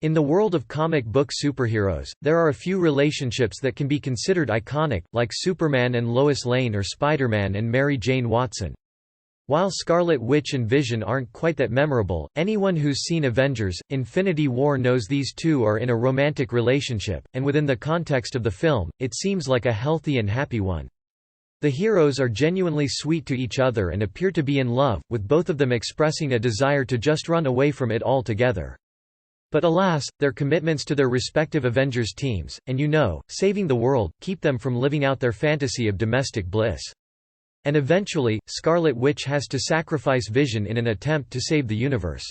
In the world of comic book superheroes, there are a few relationships that can be considered iconic, like Superman and Lois Lane or Spider-Man and Mary Jane Watson. While Scarlet Witch and Vision aren't quite that memorable, anyone who's seen Avengers: Infinity War knows these two are in a romantic relationship, and within the context of the film, it seems like a healthy and happy one. The heroes are genuinely sweet to each other and appear to be in love, with both of them expressing a desire to just run away from it all together. But alas, their commitments to their respective Avengers teams, and saving the world, keep them from living out their fantasy of domestic bliss. And eventually, Scarlet Witch has to sacrifice Vision in an attempt to save the universe.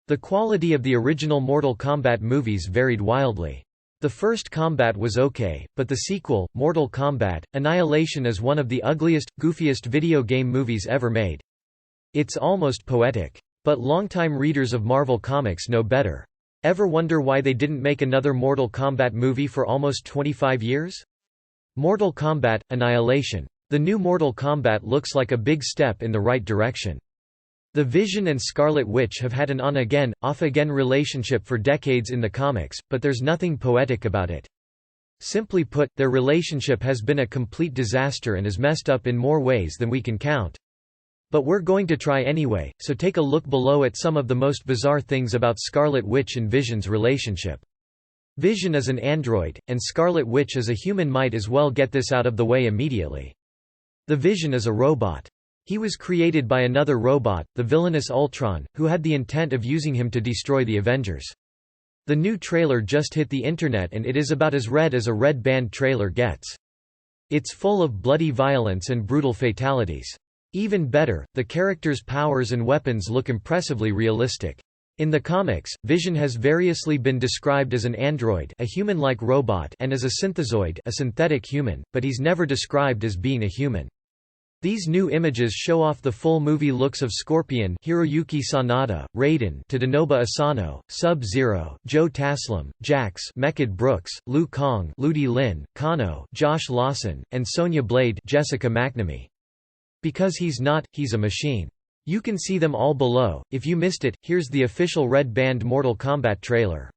The quality of the original Mortal Kombat movies varied wildly. The first Kombat was okay, but the sequel, Mortal Kombat: Annihilation, is one of the ugliest, goofiest video game movies ever made. It's almost poetic. But longtime readers of Marvel Comics know better. Ever wonder why they didn't make another Mortal Kombat movie for almost 25 years? Mortal Kombat: Annihilation. The new Mortal Kombat looks like a big step in the right direction. The Vision and Scarlet Witch have had an on-again, off-again relationship for decades in the comics, but there's nothing poetic about it. Simply put, their relationship has been a complete disaster and is messed up in more ways than we can count. But we're going to try anyway, so take a look below at some of the most bizarre things about Scarlet Witch and Vision's relationship. Vision is an android, and Scarlet Witch as a human. Might as well get this out of the way immediately. The Vision is a robot. He was created by another robot, the villainous Ultron, who had the intent of using him to destroy the Avengers. The new trailer just hit the internet and it is about as red as a red band trailer gets. It's full of bloody violence and brutal fatalities. Even better, the characters' powers and weapons look impressively realistic. In the comics, Vision has variously been described as an android, a human-like robot, and as a synthezoid, a synthetic human, but he's never described as being a human. These new images show off the full movie looks of Scorpion, Hiroyuki Sanada, Raiden, Tadanobu Asano, Sub-Zero, Joe Taslim, Jax, Mechad Brooks, Liu Kang, Ludi Lin, Kano, Josh Lawson, and Sonya Blade, Jessica McNamee. Because he's a machine. You can see them all below. If you missed it, here's the official Red Band Mortal Kombat trailer.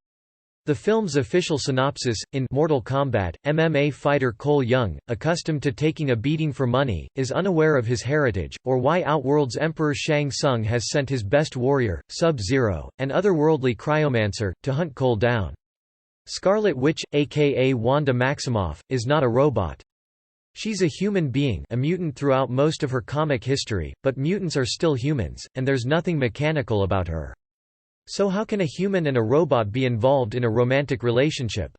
The film's official synopsis: in Mortal Kombat, MMA fighter Cole Young, accustomed to taking a beating for money, is unaware of his heritage, or why Outworld's Emperor Shang Tsung has sent his best warrior, Sub-Zero, an otherworldly cryomancer, to hunt Cole down. Scarlet Witch, aka Wanda Maximoff, is not a robot. She's a human being, a mutant throughout most of her comic history, but mutants are still humans, and there's nothing mechanical about her. So how can a human and a robot be involved in a romantic relationship?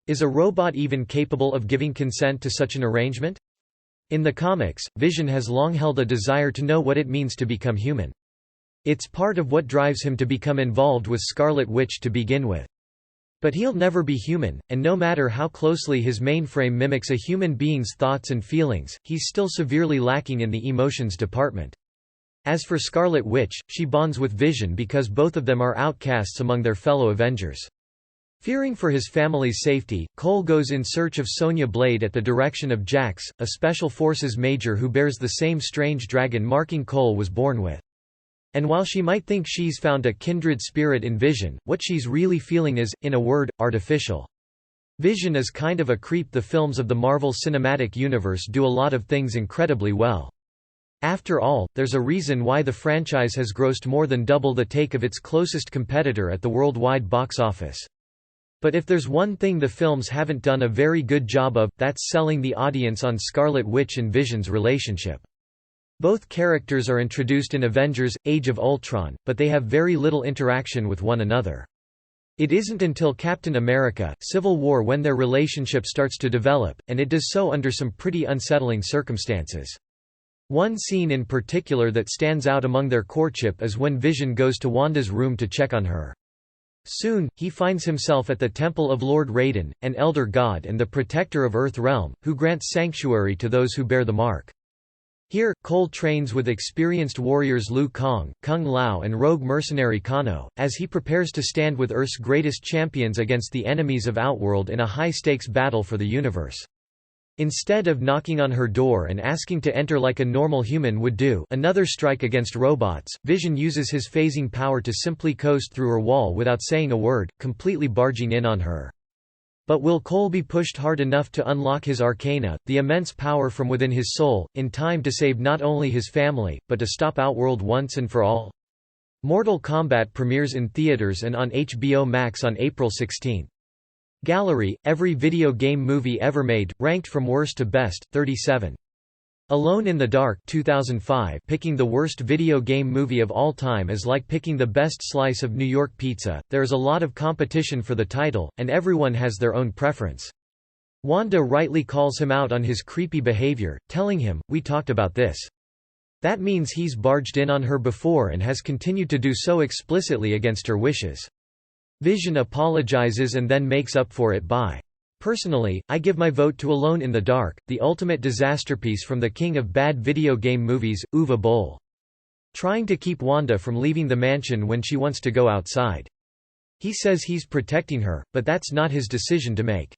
Is a robot even capable of giving consent to such an arrangement? In the comics, Vision has long held a desire to know what it means to become human. It's part of what drives him to become involved with Scarlet Witch to begin with. But he'll never be human, and no matter how closely his mainframe mimics a human being's thoughts and feelings, he's still severely lacking in the emotions department. As for Scarlet Witch, she bonds with Vision because both of them are outcasts among their fellow Avengers. Fearing for his family's safety, Cole goes in search of Sonya Blade at the direction of Jax, a Special Forces major who bears the same strange dragon marking Cole was born with. And while she might think she's found a kindred spirit in Vision, what she's really feeling is, in a word, artificial. Vision is kind of a creep. The films of the Marvel Cinematic Universe do a lot of things incredibly well. After all, there's a reason why the franchise has grossed more than double the take of its closest competitor at the worldwide box office. But if there's one thing the films haven't done a very good job of, that's selling the audience on Scarlet Witch and Vision's relationship. Both characters are introduced in Avengers: Age of Ultron, but they have very little interaction with one another. It isn't until Captain America: Civil War when their relationship starts to develop, and it does so under some pretty unsettling circumstances. One scene in particular that stands out among their courtship is when Vision goes to Wanda's room to check on her. Soon, he finds himself at the temple of Lord Raiden, an elder god and the protector of Earth Realm, who grants sanctuary to those who bear the mark. Here, Cole trains with experienced warriors Liu Kang, Kung Lao and rogue mercenary Kano, as he prepares to stand with Earth's greatest champions against the enemies of Outworld in a high-stakes battle for the universe. Instead of knocking on her door and asking to enter like a normal human would do, another strike against robots, Vision uses his phasing power to simply coast through her wall without saying a word, completely barging in on her. But will Cole be pushed hard enough to unlock his arcana, the immense power from within his soul, in time to save not only his family, but to stop Outworld once and for all? Mortal Kombat premieres in theaters and on HBO Max on April 16. Gallery, every video game movie ever made, ranked from worst to best, 37. Alone in the Dark 2005. Picking the worst video game movie of all time is like picking the best slice of New York pizza, there is a lot of competition for the title, and everyone has their own preference. Wanda rightly calls him out on his creepy behavior, telling him, "We talked about this." That means he's barged in on her before and has continued to do so explicitly against her wishes. Vision apologizes and then makes up for it by, "Personally, I give my vote to Alone in the Dark, the ultimate disasterpiece from the king of bad video game movies, Uwe Boll. Trying to keep Wanda from leaving the mansion when she wants to go outside. He says he's protecting her, but that's not his decision to make."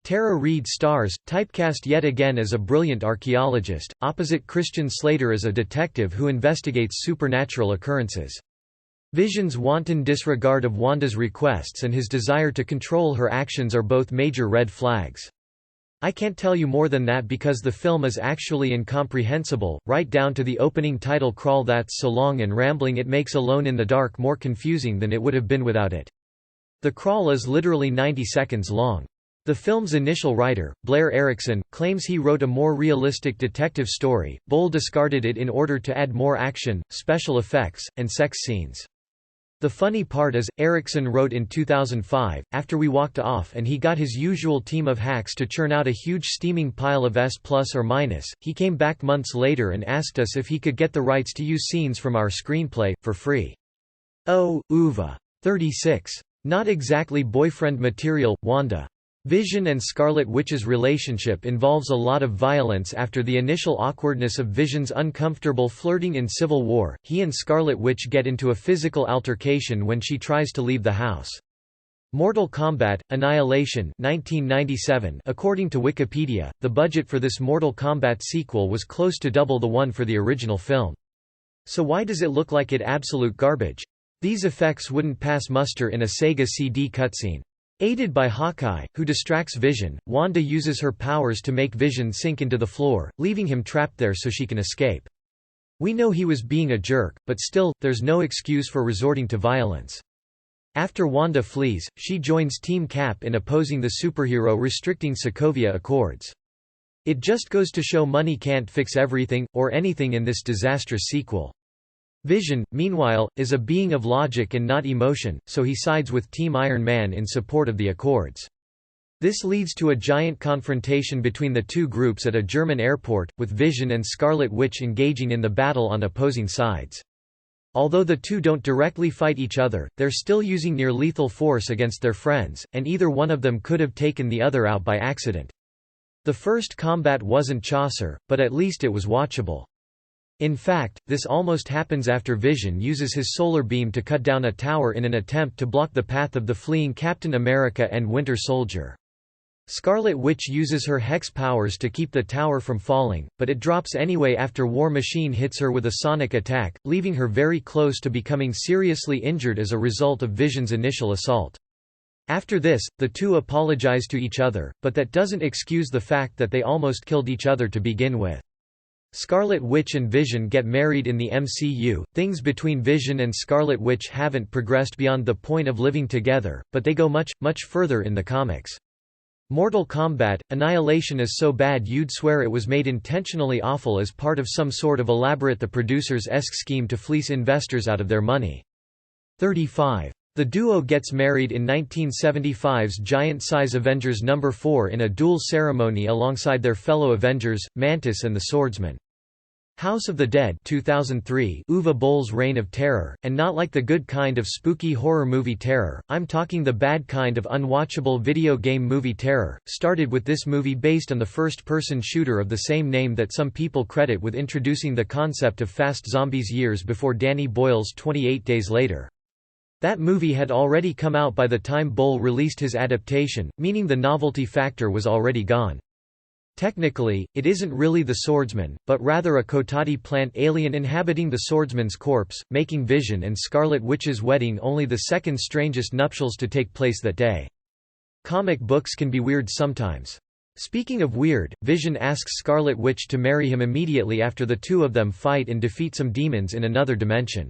Tara Reid stars, typecast yet again as a brilliant archaeologist, opposite Christian Slater as a detective who investigates supernatural occurrences. Vision's wanton disregard of Wanda's requests and his desire to control her actions are both major red flags. I can't tell you more than that because the film is actually incomprehensible, right down to the opening title crawl that's so long and rambling it makes Alone in the Dark more confusing than it would have been without it. The crawl is literally 90 seconds long. The film's initial writer, Blair Erickson, claims he wrote a more realistic detective story. Boll discarded it in order to add more action, special effects, and sex scenes. The funny part is, Erickson wrote in 2005, after we walked off and he got his usual team of hacks to churn out a huge steaming pile of S+, he came back months later and asked us if he could get the rights to use scenes from our screenplay, for free. Oh, Uwe. 36. Not exactly boyfriend material, Wanda. Vision and Scarlet Witch's relationship involves a lot of violence. After the initial awkwardness of Vision's uncomfortable flirting in Civil War, he and Scarlet Witch get into a physical altercation when she tries to leave the house. Mortal Kombat, Annihilation 1997. According to Wikipedia, the budget for this Mortal Kombat sequel was close to double the one for the original film. So why does it look like absolute garbage? These effects wouldn't pass muster in a Sega CD cutscene. Aided by Hawkeye, who distracts Vision, Wanda uses her powers to make Vision sink into the floor, leaving him trapped there so she can escape. We know he was being a jerk, but still, there's no excuse for resorting to violence. After Wanda flees, she joins Team Cap in opposing the superhero restricting Sokovia Accords. It just goes to show money can't fix everything, or anything in this disastrous sequel. Vision, meanwhile, is a being of logic and not emotion, so he sides with Team Iron Man in support of the Accords. This leads to a giant confrontation between the two groups at a German airport, with Vision and Scarlet Witch engaging in the battle on opposing sides. Although the two don't directly fight each other, they're still using near-lethal force against their friends, and either one of them could have taken the other out by accident. The first combat wasn't Chaucer, but at least it was watchable. In fact, this almost happens after Vision uses his solar beam to cut down a tower in an attempt to block the path of the fleeing Captain America and Winter Soldier. Scarlet Witch uses her hex powers to keep the tower from falling, but it drops anyway after War Machine hits her with a sonic attack, leaving her very close to becoming seriously injured as a result of Vision's initial assault. After this, the two apologize to each other, but that doesn't excuse the fact that they almost killed each other to begin with. Scarlet Witch and Vision get married in the MCU. Things between Vision and Scarlet Witch haven't progressed beyond the point of living together, but they go much, much further in the comics. Mortal Kombat, Annihilation is so bad you'd swear it was made intentionally awful as part of some sort of elaborate the producers-esque scheme to fleece investors out of their money. 35. The duo gets married in 1975's giant-size Avengers No. 4 in a dual ceremony alongside their fellow Avengers, Mantis and the Swordsman. House of the Dead 2003, Uwe Boll's Reign of Terror, and not like the good kind of spooky horror movie terror, I'm talking the bad kind of unwatchable video game movie terror, started with this movie based on the first-person shooter of the same name that some people credit with introducing the concept of fast zombies years before Danny Boyle's 28 Days Later. That movie had already come out by the time Boll released his adaptation, meaning the novelty factor was already gone. Technically, it isn't really the swordsman, but rather a Kotati plant alien inhabiting the swordsman's corpse, making Vision and Scarlet Witch's wedding only the second strangest nuptials to take place that day. Comic books can be weird sometimes. Speaking of weird, Vision asks Scarlet Witch to marry him immediately after the two of them fight and defeat some demons in another dimension.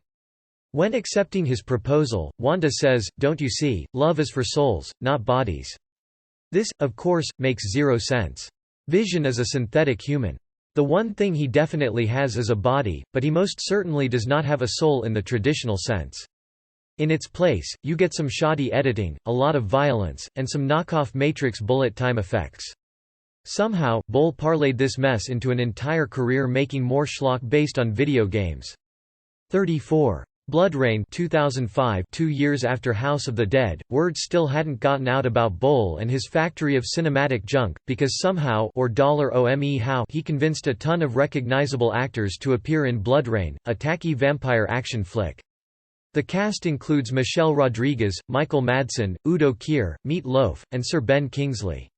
When accepting his proposal, Wanda says, "Don't you see, love is for souls, not bodies." This, of course, makes zero sense. Vision is a synthetic human. The one thing he definitely has is a body, but he most certainly does not have a soul in the traditional sense. In its place, you get some shoddy editing, a lot of violence, and some knockoff Matrix bullet time effects. Somehow, Bol parlayed this mess into an entire career making more schlock based on video games. 34. BloodRayne 2005, 2 years after House of the Dead, word still hadn't gotten out about Bol and his factory of cinematic junk, because somehow or $OME how he convinced a ton of recognizable actors to appear in BloodRayne, a tacky vampire action flick. The cast includes Michelle Rodriguez, Michael Madsen, Udo Kier, Meat Loaf, and Sir Ben Kingsley.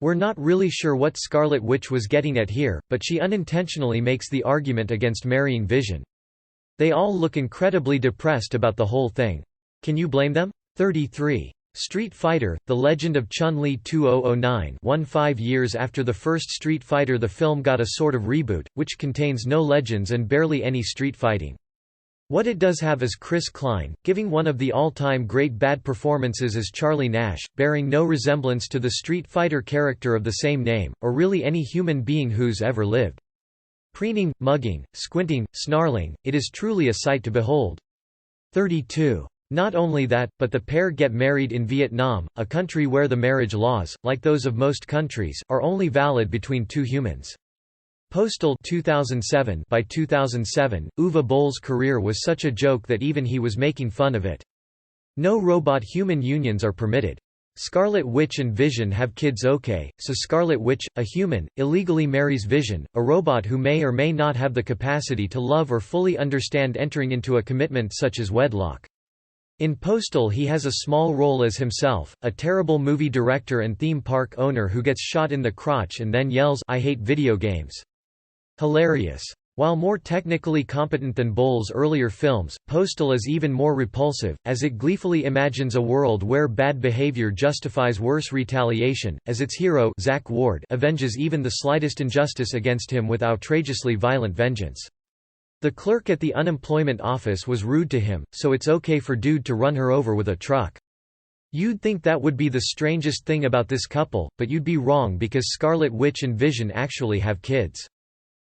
We're not really sure what Scarlet Witch was getting at here, but she unintentionally makes the argument against marrying Vision. They all look incredibly depressed about the whole thing. Can you blame them? 33. Street Fighter: The Legend of Chun-Li 2009, 15 years after the first Street Fighter, the film got a sort of reboot, which contains no legends and barely any street fighting. What it does have is Chris Klein, giving one of the all-time great bad performances as Charlie Nash, bearing no resemblance to the Street Fighter character of the same name, or really any human being who's ever lived. Preening, mugging, squinting, snarling, it is truly a sight to behold. 32. Not only that, but the pair get married in Vietnam, a country where the marriage laws, like those of most countries, are only valid between two humans. Postal 2007. By 2007, Uwe Boll's career was such a joke that even he was making fun of it. No robot-human unions are permitted. Scarlet Witch and Vision have kids, okay, so Scarlet Witch, a human, illegally marries Vision, a robot who may or may not have the capacity to love or fully understand entering into a commitment such as wedlock. In Postal he has a small role as himself, a terrible movie director and theme park owner who gets shot in the crotch and then yells, "I hate video games." Hilarious. While more technically competent than Boll's earlier films, Postal is even more repulsive, as it gleefully imagines a world where bad behavior justifies worse retaliation, as its hero Zach Ward avenges even the slightest injustice against him with outrageously violent vengeance. The clerk at the unemployment office was rude to him, so it's okay for dude to run her over with a truck. You'd think that would be the strangest thing about this couple, but you'd be wrong because Scarlet Witch and Vision actually have kids.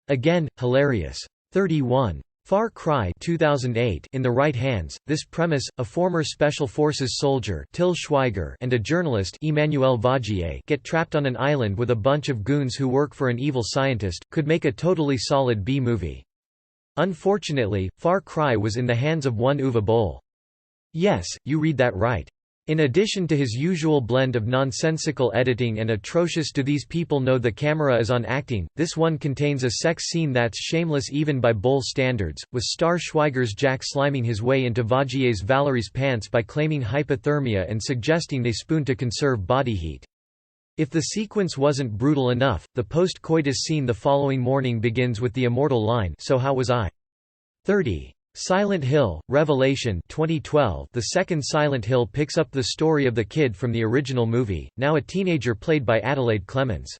Again, hilarious. 31. Far Cry 2008. In the right hands, this premise, a former Special Forces soldier Till Schweiger and a journalist Emmanuel Vaugier get trapped on an island with a bunch of goons who work for an evil scientist, could make a totally solid B-movie. Unfortunately, Far Cry was in the hands of one Uwe Boll. Yes, you read that right. In addition to his usual blend of nonsensical editing and atrocious "do these people know the camera is on" acting, this one contains a sex scene that's shameless even by Boll standards, with star Schweiger's Jack sliming his way into Vaugier's Valerie's pants by claiming hypothermia and suggesting they spoon to conserve body heat. If the sequence wasn't brutal enough, the post-coitus scene the following morning begins with the immortal line, "So how was I?" 30. Silent Hill: Revelation 2012. The second Silent Hill picks up the story of the kid from the original movie, now a teenager played by Adelaide Clemens.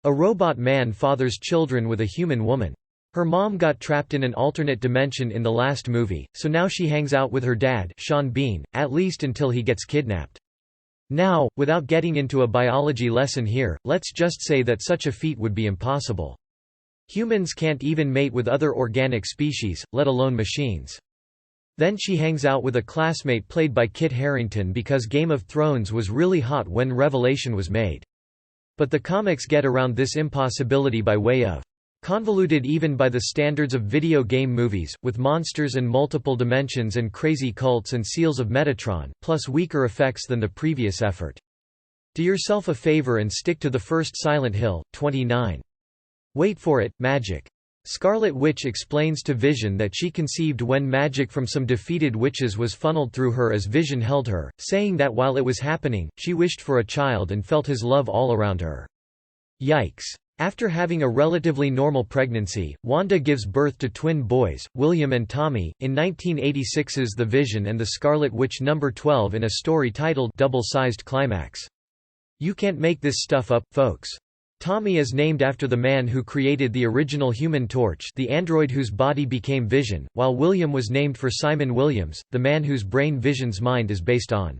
A robot man fathers children with a human woman. Her mom got trapped in an alternate dimension in the last movie, so now she hangs out with her dad, Sean Bean, at least until he gets kidnapped. Now, without getting into a biology lesson here, let's just say that such a feat would be impossible. Humans can't even mate with other organic species, let alone machines. Then she hangs out with a classmate played by Kit Harington because Game of Thrones was really hot when Revelation was made. But the comics get around this impossibility by way of convoluted even by the standards of video game movies, with monsters and multiple dimensions and crazy cults and seals of Metatron, plus weaker effects than the previous effort. Do yourself a favor and stick to the first Silent Hill. 29. Wait for it, magic. Scarlet Witch explains to Vision that she conceived when magic from some defeated witches was funneled through her as Vision held her, saying that while it was happening, she wished for a child and felt his love all around her. Yikes. After having a relatively normal pregnancy, Wanda gives birth to twin boys, William and Tommy, in 1986's The Vision and the Scarlet Witch No. 12 in a story titled Double-Sized Climax. You can't make this stuff up, folks. Tommy is named after the man who created the original Human Torch, the android whose body became Vision, while William was named for Simon Williams, the man whose brain Vision's mind is based on.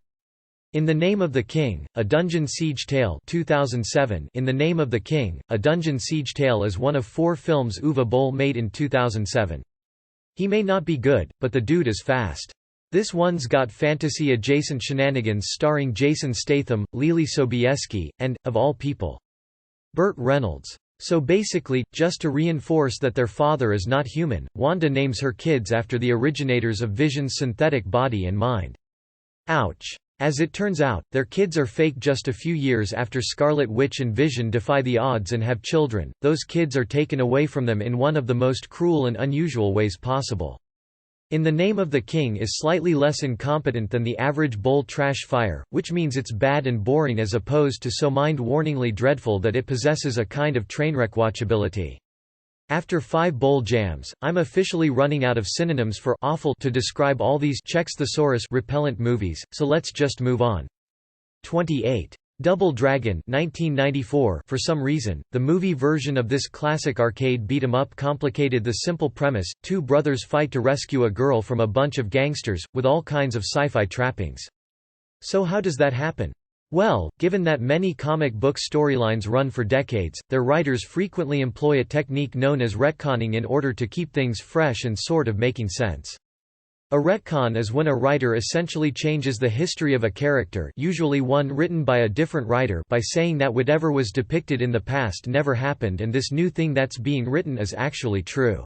In the Name of the King, A Dungeon Siege Tale 2007. In the Name of the King, A Dungeon Siege Tale is one of 4 films Uwe Boll made in 2007. He may not be good, but the dude is fast. This one's got fantasy-adjacent shenanigans starring Jason Statham, Lily Sobieski, and, of all people, Burt Reynolds. So basically, just to reinforce that their father is not human, Wanda names her kids after the originators of Vision's synthetic body and mind. Ouch. As it turns out, their kids are fake. Just a few years after Scarlet Witch and Vision defy the odds and have children, those kids are taken away from them in one of the most cruel and unusual ways possible. In the Name of the King is slightly less incompetent than the average Boll trash fire, which means it's bad and boring as opposed to so mind-warningly dreadful that it possesses a kind of trainwreck watchability. After 5 Boll jams, I'm officially running out of synonyms for awful to describe all these checks thesaurus repellent movies, so let's just move on. 28. Double Dragon 1994. For some reason, the movie version of this classic arcade beat-em-up complicated the simple premise: 2 brothers fight to rescue a girl from a bunch of gangsters, with all kinds of sci-fi trappings. So how does that happen? Well, given that many comic book storylines run for decades, their writers frequently employ a technique known as retconning in order to keep things fresh and sort of making sense. A retcon is when a writer essentially changes the history of a character, usually one written by a different writer, by saying that whatever was depicted in the past never happened and this new thing that's being written is actually true.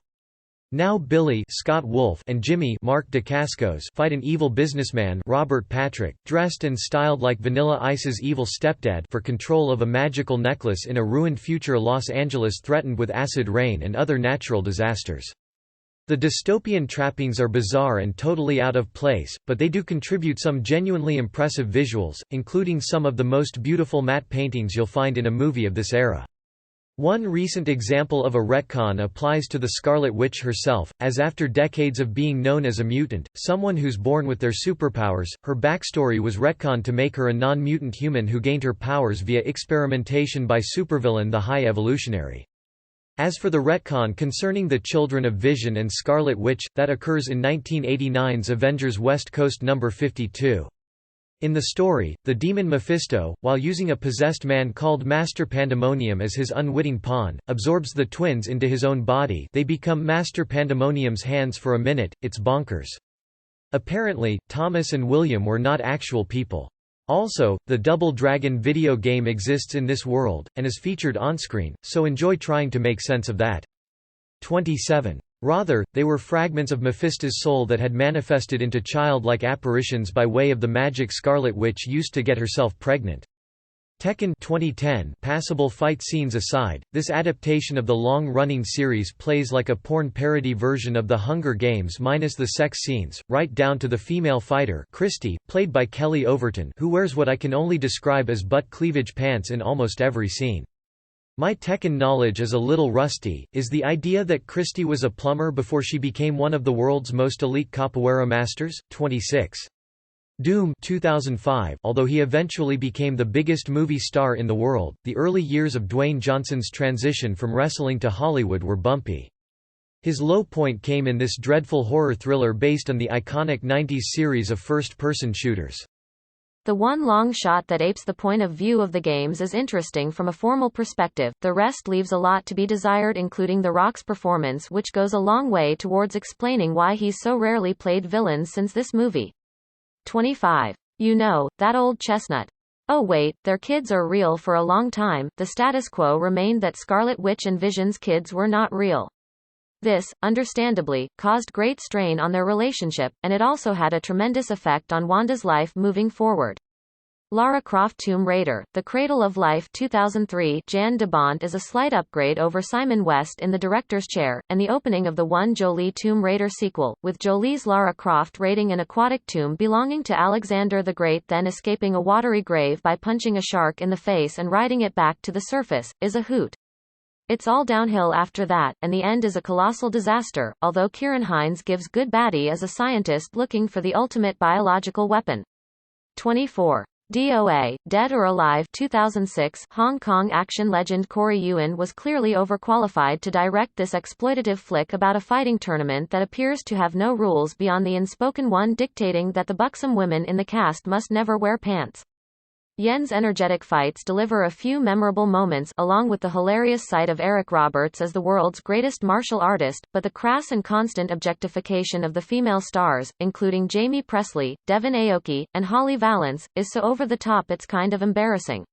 Now Billy Scott Wolf and Jimmy Mark Dacascos fight an evil businessman Robert Patrick, dressed and styled like Vanilla Ice's evil stepdad, for control of a magical necklace in a ruined future Los Angeles threatened with acid rain and other natural disasters. The dystopian trappings are bizarre and totally out of place, but they do contribute some genuinely impressive visuals, including some of the most beautiful matte paintings you'll find in a movie of this era. One recent example of a retcon applies to the Scarlet Witch herself, as after decades of being known as a mutant, someone who's born with their superpowers, her backstory was retconned to make her a non-mutant human who gained her powers via experimentation by supervillain the High Evolutionary. As for the retcon concerning the children of Vision and Scarlet Witch, that occurs in 1989's Avengers West Coast No. 52. In the story, the demon Mephisto, while using a possessed man called Master Pandemonium as his unwitting pawn, absorbs the twins into his own body. They become Master Pandemonium's hands for a minute. It's bonkers. Apparently, Thomas and William were not actual people. Also, the Double Dragon video game exists in this world, and is featured on-screen, so enjoy trying to make sense of that. 27. Rather, they were fragments of Mephisto's soul that had manifested into childlike apparitions by way of the magic Scarlet Witch used to get herself pregnant. Tekken 2010. Passable fight scenes aside, this adaptation of the long-running series plays like a porn parody version of The Hunger Games minus the sex scenes, right down to the female fighter Christy, played by Kelly Overton, who wears what I can only describe as butt cleavage pants in almost every scene. My Tekken knowledge is a little rusty. Is the idea that Christy was a plumber before she became one of the world's most elite capoeira masters? 26. Doom 2005. Although he eventually became the biggest movie star in the world, the early years of Dwayne Johnson's transition from wrestling to Hollywood were bumpy. His low point came in this dreadful horror thriller based on the iconic 90s series of first-person shooters. The one long shot that apes the point of view of the games is interesting from a formal perspective, the rest leaves a lot to be desired, including The Rock's performance, which goes a long way towards explaining why he's so rarely played villains since this movie. 25. You know, that old chestnut. Oh wait, their kids are real. For a long time, the status quo remained that Scarlet Witch and Vision's kids were not real. This, understandably, caused great strain on their relationship, and it also had a tremendous effect on Wanda's life moving forward. Lara Croft Tomb Raider, The Cradle of Life 2003. Jan de Bont is a slight upgrade over Simon West in the director's chair, and the opening of the one Jolie Tomb Raider sequel, with Jolie's Lara Croft raiding an aquatic tomb belonging to Alexander the Great, then escaping a watery grave by punching a shark in the face and riding it back to the surface, is a hoot. It's all downhill after that, and the end is a colossal disaster, although Ciarán Hinds gives good baddie as a scientist looking for the ultimate biological weapon. 24. DOA, Dead or Alive 2006. Hong Kong action legend Corey Yuen was clearly overqualified to direct this exploitative flick about a fighting tournament that appears to have no rules beyond the unspoken one dictating that the buxom women in the cast must never wear pants. Yen's energetic fights deliver a few memorable moments along with the hilarious sight of Eric Roberts as the world's greatest martial artist, but the crass and constant objectification of the female stars, including Jamie Presley, Devon Aoki, and Holly Valance, is so over the top it's kind of embarrassing.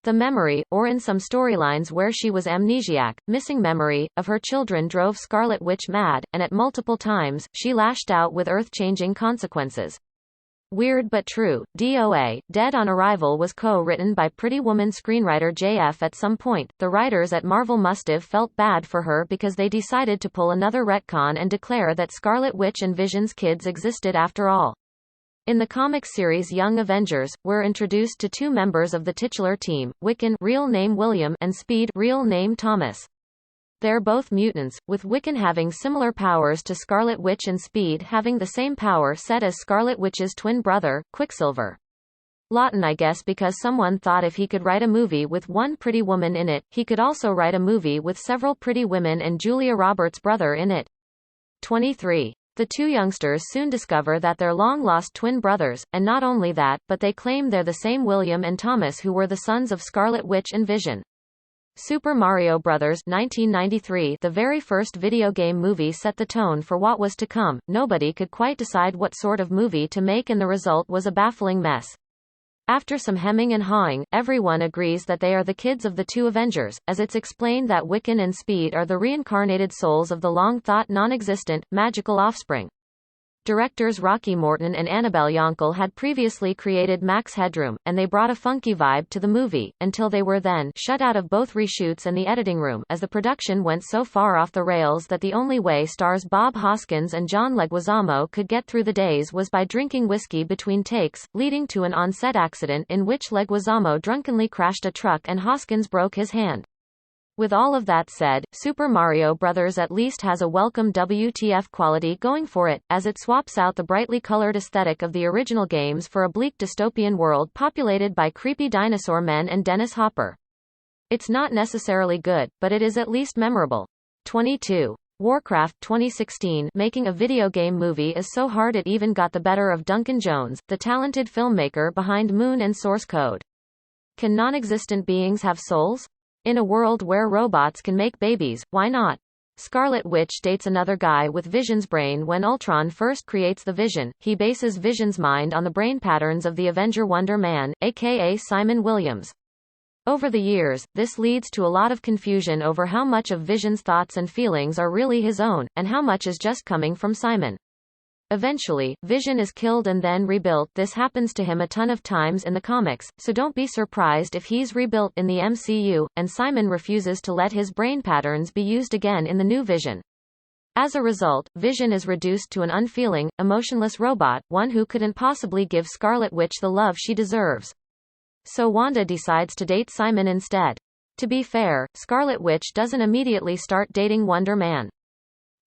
The memory, or in some storylines where she was amnesiac, missing memory, of her children drove Scarlet Witch mad, and at multiple times, she lashed out with earth-changing consequences. Weird but true, DOA, Dead on Arrival was co-written by Pretty Woman screenwriter JF at some point. The writers at Marvel must've felt bad for her because they decided to pull another retcon and declare that Scarlet Witch and Vision's kids existed after all. In the comic series Young Avengers, we're introduced to two members of the titular team, Wiccan real name William and Speed real name Thomas. They're both mutants, with Wiccan having similar powers to Scarlet Witch and Speed having the same power set as Scarlet Witch's twin brother, Quicksilver. Lawton I guess because someone thought if he could write a movie with one pretty woman in it, he could also write a movie with several pretty women and Julia Roberts' brother in it. 23. The two youngsters soon discover that they're long-lost twin brothers, and not only that, but they claim they're the same William and Thomas who were the sons of Scarlet Witch and Vision. Super Mario Bros. 1993, the very first video game movie, set the tone for what was to come. Nobody could quite decide what sort of movie to make and the result was a baffling mess. After some hemming and hawing, everyone agrees that they are the kids of the two Avengers, as it's explained that Wiccan and Speed are the reincarnated souls of the long-thought non-existent, magical offspring. Directors Rocky Morton and Annabelle Yonkel had previously created Max Headroom, and they brought a funky vibe to the movie, until they were then shut out of both reshoots and the editing room, as the production went so far off the rails that the only way stars Bob Hoskins and John Leguizamo could get through the days was by drinking whiskey between takes, leading to an on-set accident in which Leguizamo drunkenly crashed a truck and Hoskins broke his hand. With all of that said, Super Mario Bros. At least has a welcome WTF quality going for it, as it swaps out the brightly colored aesthetic of the original games for a bleak dystopian world populated by creepy dinosaur men and Dennis Hopper. It's not necessarily good, but it is at least memorable. 22. Warcraft 2016. Making a video game movie is so hard it even got the better of Duncan Jones, the talented filmmaker behind Moon and Source Code. Can non-existent beings have souls? In a world where robots can make babies, why not? Scarlet Witch dates another guy with Vision's brain. When Ultron first creates the Vision, he bases Vision's mind on the brain patterns of the Avenger Wonder Man, aka Simon Williams. Over the years, this leads to a lot of confusion over how much of Vision's thoughts and feelings are really his own, and how much is just coming from Simon. Eventually, Vision is killed and then rebuilt. This happens to him a ton of times in the comics, so don't be surprised if he's rebuilt in the MCU, and Simon refuses to let his brain patterns be used again in the new Vision. As a result, Vision is reduced to an unfeeling, emotionless robot, one who couldn't possibly give Scarlet Witch the love she deserves. So Wanda decides to date Simon instead. To be fair, Scarlet Witch doesn't immediately start dating Wonder Man.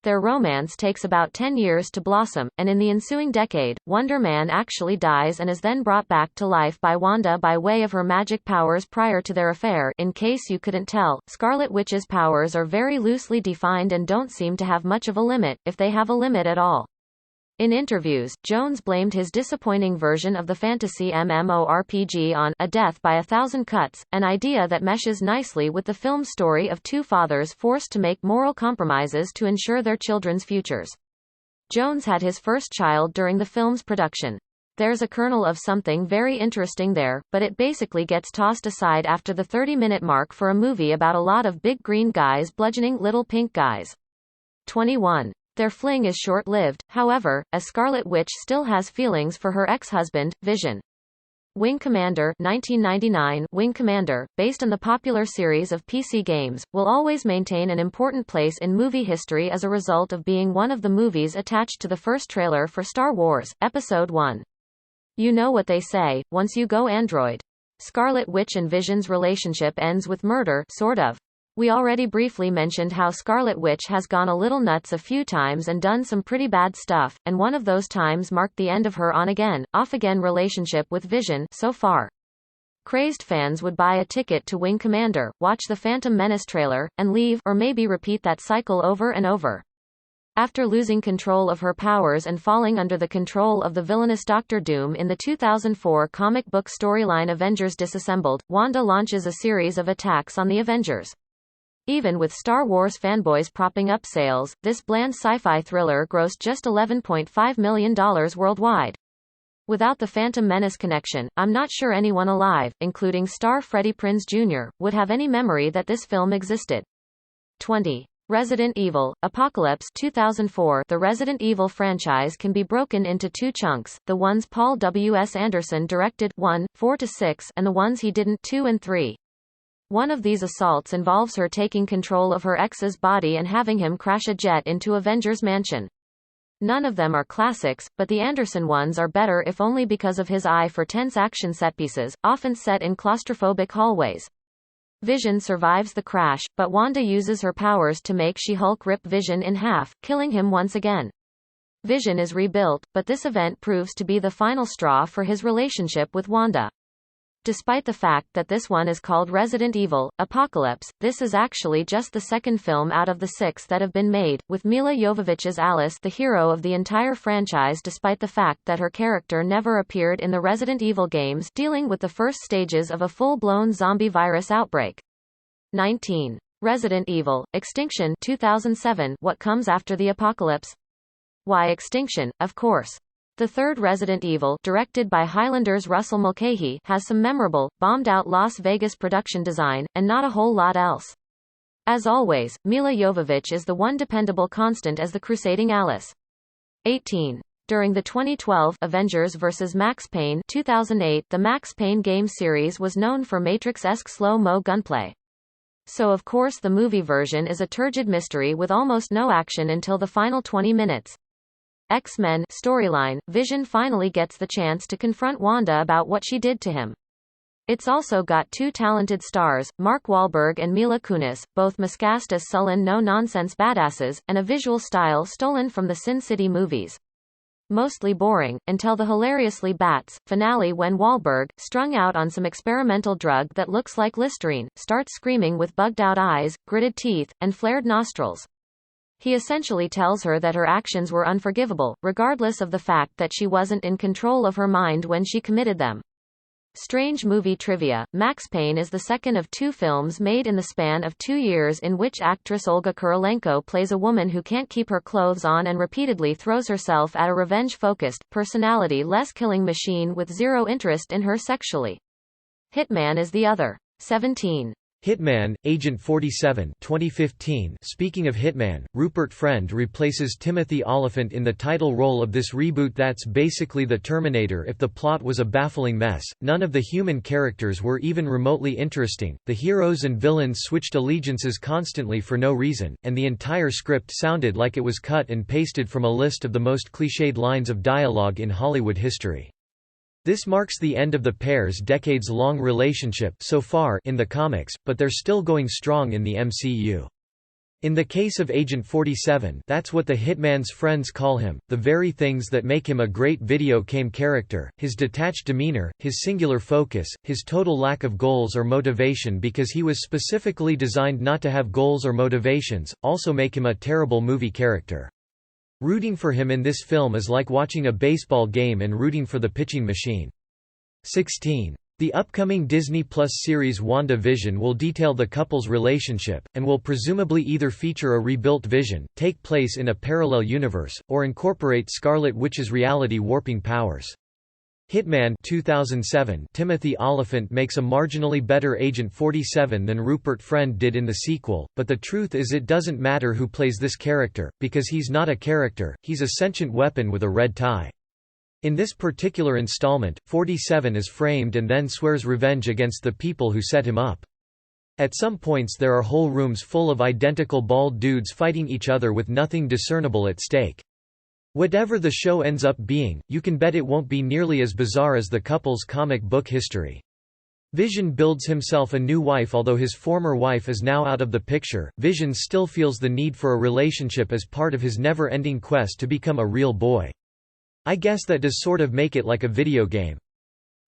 Their romance takes about 10 years to blossom, and in the ensuing decade, Wonder Man actually dies and is then brought back to life by Wanda by way of her magic powers prior to their affair. In case you couldn't tell, Scarlet Witch's powers are very loosely defined and don't seem to have much of a limit, if they have a limit at all. In interviews, Jones blamed his disappointing version of the fantasy MMORPG on a death by 1,000 cuts, an idea that meshes nicely with the film's story of two fathers forced to make moral compromises to ensure their children's futures. Jones had his first child during the film's production. There's a kernel of something very interesting there, but it basically gets tossed aside after the 30-minute mark for a movie about a lot of big green guys bludgeoning little pink guys. 21. Their fling is short-lived, however, as Scarlet Witch still has feelings for her ex-husband, Vision. Wing Commander 1999 Wing Commander, based on the popular series of PC games, will always maintain an important place in movie history as a result of being one of the movies attached to the first trailer for Star Wars, Episode I. You know what they say, once you go Android. Scarlet Witch and Vision's relationship ends with murder, sort of. We already briefly mentioned how Scarlet Witch has gone a little nuts a few times and done some pretty bad stuff, and one of those times marked the end of her on-again, off-again relationship with Vision so far. Crazed fans would buy a ticket to Wing Commander, watch the Phantom Menace trailer, and leave, or maybe repeat that cycle over and over. After losing control of her powers and falling under the control of the villainous Doctor Doom in the 2004 comic book storyline Avengers Disassembled, Wanda launches a series of attacks on the Avengers. Even with Star Wars fanboys propping up sales, this bland sci-fi thriller grossed just $11.5 million worldwide. Without the Phantom Menace connection, I'm not sure anyone alive, including star Freddie Prinze Jr., would have any memory that this film existed. 20. Resident Evil, Apocalypse 2004. The Resident Evil franchise can be broken into two chunks, the ones Paul W. S. Anderson directed 1, 4-6, and the ones he didn't 2 and 3. One of these assaults involves her taking control of her ex's body and having him crash a jet into Avengers Mansion. None of them are classics, but the Anderson ones are better if only because of his eye for tense action setpieces, often set in claustrophobic hallways. Vision survives the crash, but Wanda uses her powers to make She-Hulk rip Vision in half, killing him once again. Vision is rebuilt, but this event proves to be the final straw for his relationship with Wanda. Despite the fact that this one is called Resident Evil, Apocalypse, this is actually just the second film out of the 6 that have been made, with Milla Jovovich's Alice the hero of the entire franchise despite the fact that her character never appeared in the Resident Evil games dealing with the first stages of a full-blown zombie virus outbreak. 19. Resident Evil, Extinction 2007. What comes after the apocalypse? Why Extinction, of course. The third Resident Evil, directed by Highlander's Russell Mulcahy, has some memorable, bombed-out Las Vegas production design, and not a whole lot else. As always, Milla Jovovich is the one dependable constant as the crusading Alice. 18. During the 2012 Avengers vs. Max Payne 2008, the Max Payne game series was known for Matrix-esque slow-mo gunplay. So of course the movie version is a turgid mystery with almost no action until the final 20 minutes. X-Men storyline, Vision finally gets the chance to confront Wanda about what she did to him. It's also got two talented stars, Mark Wahlberg and Mila Kunis, both miscast as sullen no-nonsense badasses, and a visual style stolen from the Sin City movies. Mostly boring, until the hilariously Bats finale when Wahlberg, strung out on some experimental drug that looks like Listerine, starts screaming with bugged-out eyes, gritted teeth, and flared nostrils. He essentially tells her that her actions were unforgivable, regardless of the fact that she wasn't in control of her mind when she committed them. Strange movie trivia, Max Payne is the second of 2 films made in the span of 2 years in which actress Olga Kurylenko plays a woman who can't keep her clothes on and repeatedly throws herself at a revenge-focused, personality-less killing machine with zero interest in her sexually. Hitman is the other. 17. Hitman, Agent 47 2015. Speaking of Hitman, Rupert Friend replaces Timothy Olyphant in the title role of this reboot that's basically the Terminator if the plot was a baffling mess. None of the human characters were even remotely interesting, the heroes and villains switched allegiances constantly for no reason, and the entire script sounded like it was cut and pasted from a list of the most cliched lines of dialogue in Hollywood history. This marks the end of the pair's decades-long relationship so far in the comics, but they're still going strong in the MCU. In the case of Agent 47, that's what the Hitman's friends call him, the very things that make him a great video game character, his detached demeanor, his singular focus, his total lack of goals or motivation because he was specifically designed not to have goals or motivations, also make him a terrible movie character. Rooting for him in this film is like watching a baseball game and rooting for the pitching machine. 16. The upcoming Disney Plus series WandaVision will detail the couple's relationship, and will presumably either feature a rebuilt Vision, take place in a parallel universe, or incorporate Scarlet Witch's reality warping powers. Hitman 2007. Timothy Olyphant makes a marginally better Agent 47 than Rupert Friend did in the sequel, but the truth is it doesn't matter who plays this character, because he's not a character, he's a sentient weapon with a red tie. In this particular installment, 47 is framed and then swears revenge against the people who set him up. At some points there are whole rooms full of identical bald dudes fighting each other with nothing discernible at stake. Whatever the show ends up being, you can bet it won't be nearly as bizarre as the couple's comic book history. Vision builds himself a new wife. Although his former wife is now out of the picture, Vision still feels the need for a relationship as part of his never-ending quest to become a real boy. I guess that does sort of make it like a video game.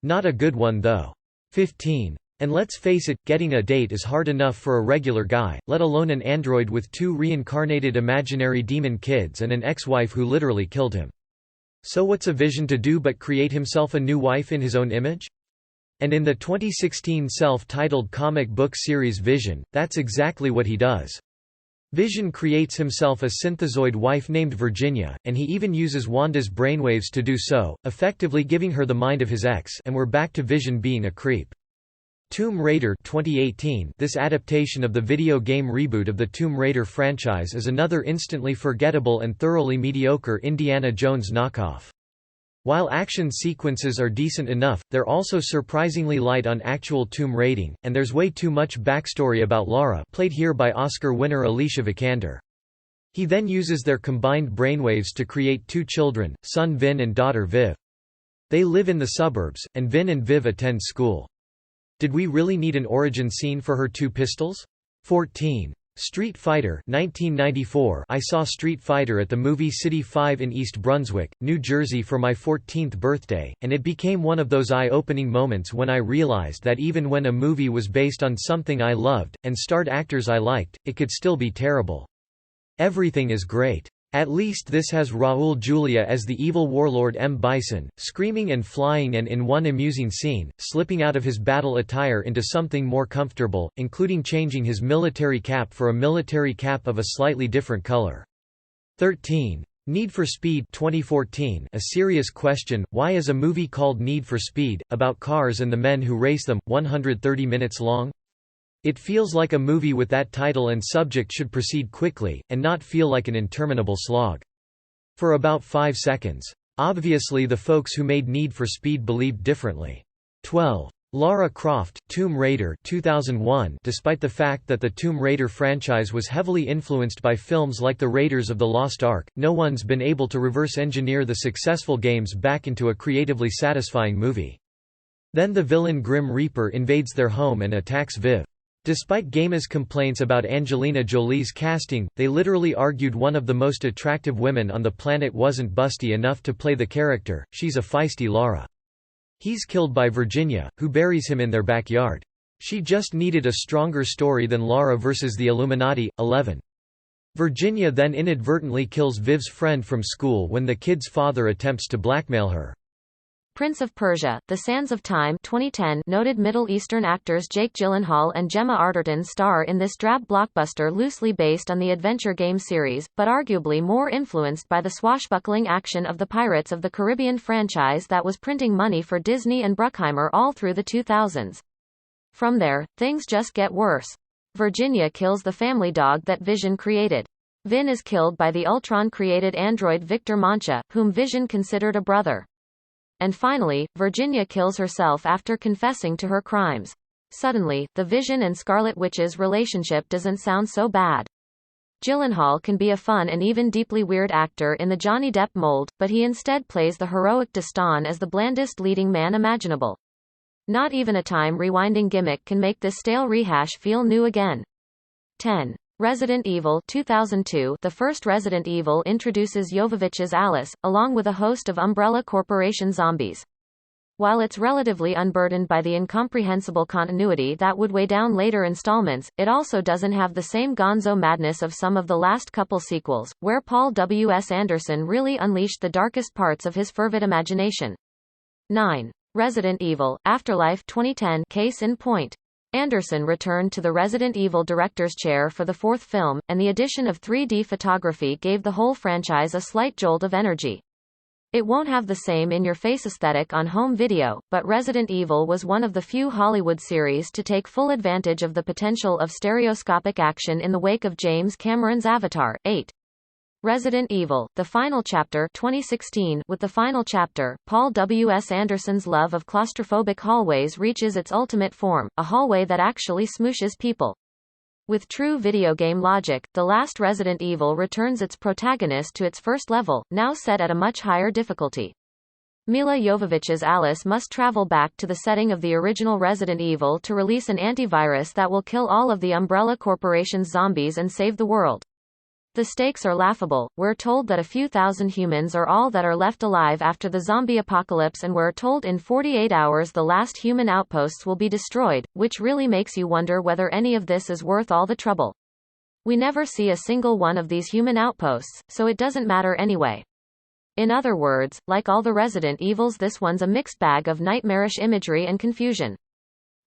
Not a good one though. 15. And let's face it, getting a date is hard enough for a regular guy, let alone an android with 2 reincarnated imaginary demon kids and an ex-wife who literally killed him. So what's a Vision to do but create himself a new wife in his own image? And in the 2016 self-titled comic book series Vision, that's exactly what he does. Vision creates himself a synthezoid wife named Virginia, and he even uses Wanda's brainwaves to do so, effectively giving her the mind of his ex, and we're back to Vision being a creep. Tomb Raider 2018. This adaptation of the video game reboot of the Tomb Raider franchise is another instantly forgettable and thoroughly mediocre Indiana Jones knockoff. While action sequences are decent enough, they're also surprisingly light on actual tomb raiding, and there's way too much backstory about Lara, played here by Oscar winner Alicia Vikander. He then uses their combined brainwaves to create 2 children, son Vin and daughter Viv. They live in the suburbs, and Vin and Viv attend school. Did we really need an origin scene for her 2 pistols? 14. Street Fighter 1994. I saw Street Fighter at the movie City 5 in East Brunswick, New Jersey for my 14th birthday, and it became one of those eye-opening moments when I realized that even when a movie was based on something I loved, and starred actors I liked, it could still be terrible. Everything is great. At least this has Raul Julia as the evil warlord M. Bison, screaming and flying, and in one amusing scene, slipping out of his battle attire into something more comfortable, including changing his military cap for a military cap of a slightly different color. 13. Need for Speed 2014. A serious question, why is a movie called Need for Speed, about cars and the men who race them, 130 minutes long? It feels like a movie with that title and subject should proceed quickly, and not feel like an interminable slog. For about 5 seconds. Obviously the folks who made Need for Speed believed differently. 12. Lara Croft, Tomb Raider 2001. Despite the fact that the Tomb Raider franchise was heavily influenced by films like The Raiders of the Lost Ark, no one's been able to reverse engineer the successful games back into a creatively satisfying movie. Then the villain Grim Reaper invades their home and attacks Viv. Despite Gamers' complaints about Angelina Jolie's casting, they literally argued one of the most attractive women on the planet wasn't busty enough to play the character. She's a feisty Lara. He's killed by Virginia, who buries him in their backyard. She just needed a stronger story than Lara versus the Illuminati. 11. Virginia then inadvertently kills Viv's friend from school when the kid's father attempts to blackmail her. Prince of Persia, The Sands of Time 2010. Noted Middle Eastern actors Jake Gyllenhaal and Gemma Arterton star in this drab blockbuster loosely based on the adventure game series, but arguably more influenced by the swashbuckling action of the Pirates of the Caribbean franchise that was printing money for Disney and Bruckheimer all through the 2000s. From there, things just get worse. Virginia kills the family dog that Vision created. Vin is killed by the Ultron-created android Victor Mancha, whom Vision considered a brother. And finally, Virginia kills herself after confessing to her crimes. Suddenly, the Vision and Scarlet Witch's relationship doesn't sound so bad. Gyllenhaal can be a fun and even deeply weird actor in the Johnny Depp mold, but he instead plays the heroic Destan as the blandest leading man imaginable. Not even a time-rewinding gimmick can make this stale rehash feel new again. 10. Resident Evil 2002. The first Resident Evil introduces Jovovich's Alice, along with a host of Umbrella Corporation zombies. While it's relatively unburdened by the incomprehensible continuity that would weigh down later installments, it also doesn't have the same gonzo madness of some of the last couple sequels, where Paul W. S. Anderson really unleashed the darkest parts of his fervid imagination. 9. Resident Evil, Afterlife 2010. Case in point. Anderson returned to the Resident Evil director's chair for the 4th film, and the addition of 3D photography gave the whole franchise a slight jolt of energy. It won't have the same in-your-face aesthetic on home video, but Resident Evil was one of the few Hollywood series to take full advantage of the potential of stereoscopic action in the wake of James Cameron's Avatar. 8. Resident Evil, The Final Chapter 2016. With The Final Chapter, Paul W. S. Anderson's love of claustrophobic hallways reaches its ultimate form, a hallway that actually smooshes people. With true video game logic, the last Resident Evil returns its protagonist to its first level, now set at a much higher difficulty. Mila Jovovich's Alice must travel back to the setting of the original Resident Evil to release an antivirus that will kill all of the Umbrella Corporation's zombies and save the world. The stakes are laughable. We're told that a few thousand humans are all that are left alive after the zombie apocalypse, and we're told in 48 hours the last human outposts will be destroyed, which really makes you wonder whether any of this is worth all the trouble. We never see a single one of these human outposts, so it doesn't matter anyway. In other words, like all the Resident Evils, this one's a mixed bag of nightmarish imagery and confusion.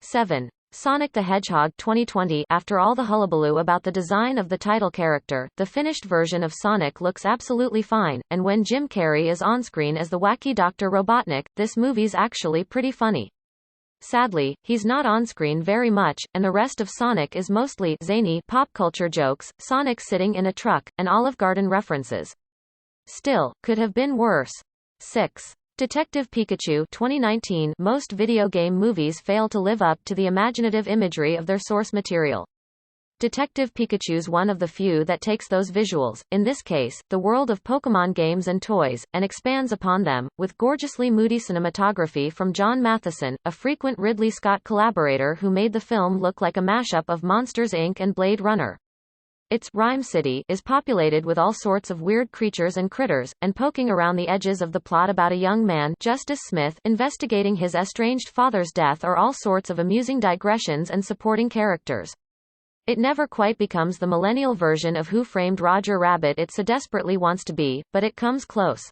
7. Sonic the Hedgehog 2020. After all the hullabaloo about the design of the title character, the finished version of Sonic looks absolutely fine, and when Jim Carrey is on-screen as the wacky Dr. Robotnik, this movie's actually pretty funny. Sadly, he's not on-screen very much, and the rest of Sonic is mostly zany pop culture jokes, Sonic sitting in a truck, and Olive Garden references. Still, could have been worse. 6. Detective Pikachu 2019. Most video game movies fail to live up to the imaginative imagery of their source material. Detective Pikachu's one of the few that takes those visuals, in this case, the world of Pokémon games and toys, and expands upon them, with gorgeously moody cinematography from John Matheson, a frequent Ridley Scott collaborator who made the film look like a mashup of Monsters, Inc. and Blade Runner. Its Rhyme City is populated with all sorts of weird creatures and critters, and poking around the edges of the plot about a young man, Justice Smith, investigating his estranged father's death, are all sorts of amusing digressions and supporting characters. It never quite becomes the millennial version of Who Framed Roger Rabbit it so desperately wants to be, but it comes close.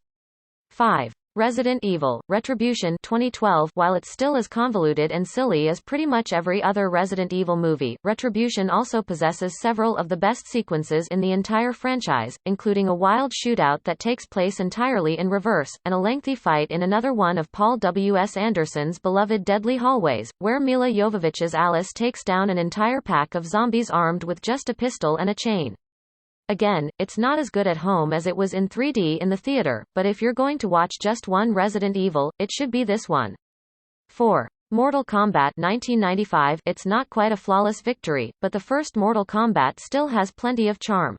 5. Resident Evil, Retribution 2012. While it's still as convoluted and silly as pretty much every other Resident Evil movie, Retribution also possesses several of the best sequences in the entire franchise, including a wild shootout that takes place entirely in reverse, and a lengthy fight in another one of Paul W. S. Anderson's beloved Deadly Hallways, where Mila Jovovich's Alice takes down an entire pack of zombies armed with just a pistol and a chain. Again, it's not as good at home as it was in 3D in the theater, but if you're going to watch just one Resident Evil, it should be this one. 4. Mortal Kombat 1995. It's not quite a flawless victory, but the first Mortal Kombat still has plenty of charm.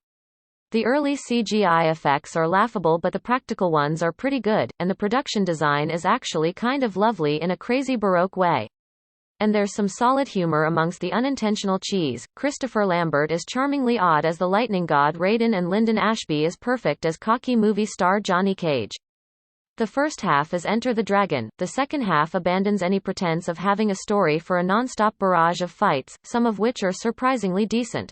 The early CGI effects are laughable, but the practical ones are pretty good, and the production design is actually kind of lovely in a crazy Baroque way. And there's some solid humor amongst the unintentional cheese. Christopher Lambert is charmingly odd as the lightning god Raiden, and Lyndon Ashby is perfect as cocky movie star Johnny Cage. The first half is Enter the Dragon, the second half abandons any pretense of having a story for a non-stop barrage of fights, some of which are surprisingly decent.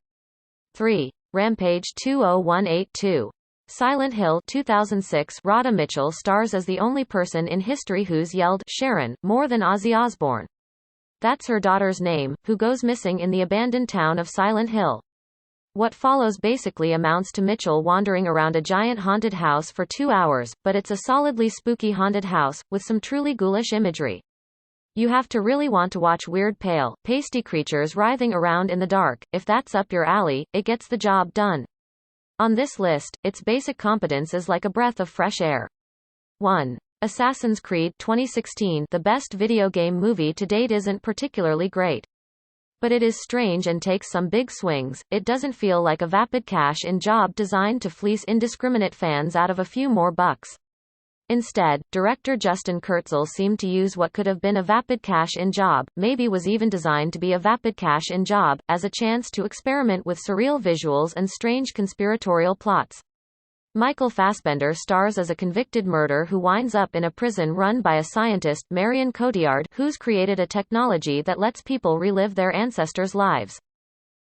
3. Rampage 20182. Silent Hill 2006. Radha Mitchell stars as the only person in history who's yelled Sharon more than Ozzy Osbourne. That's her daughter's name, who goes missing in the abandoned town of Silent Hill. What follows basically amounts to Mitchell wandering around a giant haunted house for 2 hours, but it's a solidly spooky haunted house, with some truly ghoulish imagery. You have to really want to watch weird pale, pasty creatures writhing around in the dark. If that's up your alley, it gets the job done. On this list, its basic competence is like a breath of fresh air. 1. Assassin's Creed 2016. The best video game movie to date isn't particularly great. But it is strange and takes some big swings. It doesn't feel like a vapid cash-in job designed to fleece indiscriminate fans out of a few more bucks. Instead, director Justin Kurzel seemed to use what could have been a vapid cash-in job, maybe was even designed to be a vapid cash-in job, as a chance to experiment with surreal visuals and strange conspiratorial plots. Michael Fassbender stars as a convicted murderer who winds up in a prison run by a scientist, Marion Cotillard, who's created a technology that lets people relive their ancestors' lives.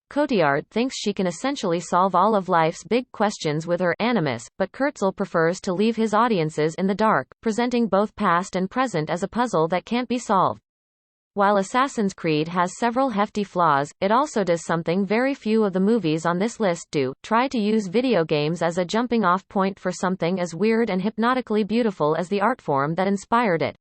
Cotillard thinks she can essentially solve all of life's big questions with her animus, but Kurzel prefers to leave his audiences in the dark, presenting both past and present as a puzzle that can't be solved. While Assassin's Creed has several hefty flaws, it also does something very few of the movies on this list do: try to use video games as a jumping-off point for something as weird and hypnotically beautiful as the art form that inspired it.